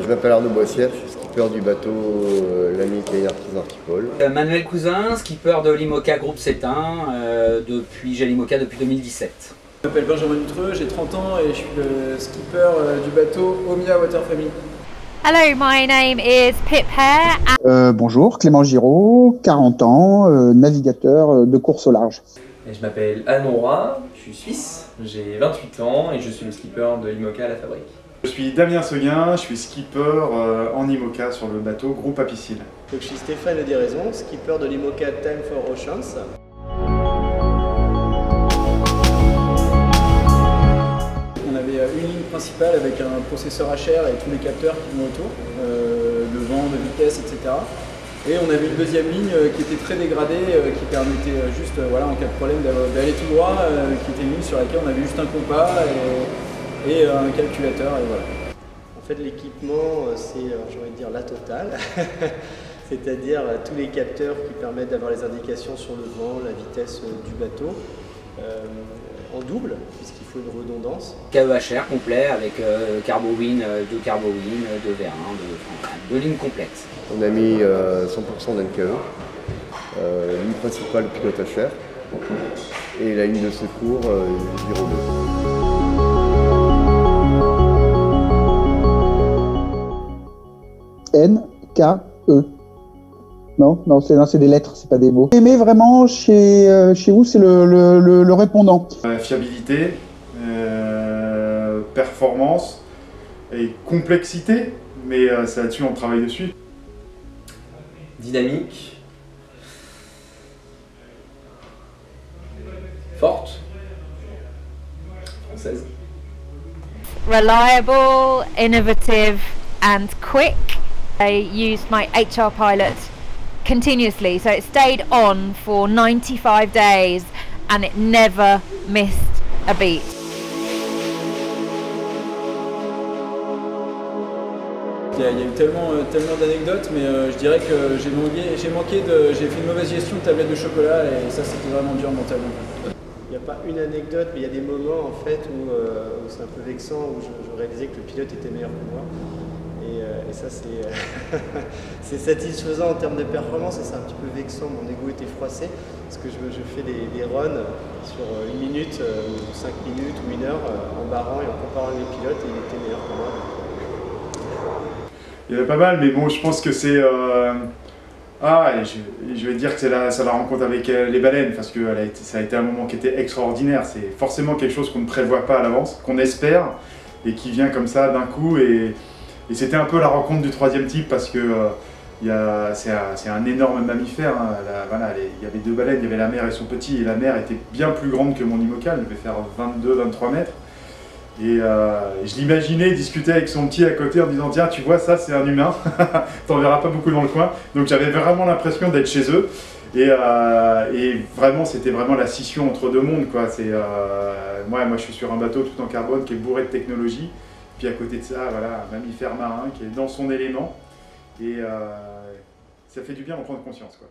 Je m'appelle Arnaud Boissière, je suis skipper du bateau l'ami Kainer Artipole. Manuel Cousin, skipper de l'IMOCA Groupe Cétain, j'ai l'IMOCA depuis 2017. Je m'appelle Benjamin Dutreux, j'ai 30 ans et je suis le skipper du bateau Omia Water Family. Hello, my name is Pip Hare. Bonjour, Clément Giraud, 40 ans, navigateur de course au large. Et je m'appelle Anne Roy, je suis suisse, j'ai 28 ans et je suis le skipper de l'IMOCA à la Fabrique. Je suis Damien Seguin, je suis skipper en IMOCA sur le bateau Groupe Apicil. Donc, je suis Stéphane Diraison, skipper de l'IMOCA Time for Oceans. On avait une ligne principale avec un processeur HR et tous les capteurs qui vont autour, de vent, de vitesse, etc. Et on avait une deuxième ligne qui était très dégradée, qui permettait juste, voilà, en cas de problème, d'aller tout droit, qui était une ligne sur laquelle on avait juste un compas et un calculateur, et voilà. En fait, l'équipement, c'est, j'ai envie de dire, la totale. C'est-à-dire tous les capteurs qui permettent d'avoir les indications sur le vent, la vitesse du bateau, en double, puisqu'il faut une redondance. KEHR complet avec CarboWin, 2 CarboWin, 2 V1, 2 lignes complètes. On a mis 100% d'NKE, ligne principale pilote HR et la ligne de secours Giro 2. NKE. Non, c'est des lettres, c'est pas des mots. Mais vraiment, chez vous, c'est le répondant. Fiabilité, performance et complexité, mais c'est là-dessus on travaille dessus. Dynamique, forte, française. Reliable, innovative and quick. I used my HR pilot continuously, so it stayed on for 95 days and it never missed a beat. Il y a eu tellement d'anecdotes, mais je dirais que j'ai fait une mauvaise gestion de tablette de chocolat et ça c'était vraiment dur mentalement. Il n'y a pas une anecdote, mais il y a des moments en fait où c'est un peu vexant, où je réalisais que le pilote était meilleur que moi. Et ça c'est satisfaisant en termes de performance et c'est un petit peu vexant, mon ego était froissé parce que je fais des runs sur 1 minute ou 5 minutes ou 1 heure en barrant et en comparant les pilotes et il était meilleur que moi. Il y en a pas mal, mais bon, je pense que c'est... je vais dire que c'est la rencontre avec les baleines, parce que ça a été un moment qui était extraordinaire. C'est forcément quelque chose qu'on ne prévoit pas à l'avance, qu'on espère, et qui vient comme ça d'un coup. Et c'était un peu la rencontre du troisième type, parce que c'est un énorme mammifère. Hein. Il y avait 2 baleines, il y avait la mère et son petit, et la mère était bien plus grande que mon IMOCA, elle devait faire 22-23 mètres. Et je l'imaginais discuter avec son petit à côté en disant tiens tu vois ça c'est un humain, t'en verras pas beaucoup dans le coin. Donc j'avais vraiment l'impression d'être chez eux et vraiment c'était vraiment la scission entre deux mondes quoi. Moi je suis sur un bateau tout en carbone qui est bourré de technologie, puis à côté de ça voilà un mammifère marin qui est dans son élément et ça fait du bien d'en prendre conscience quoi.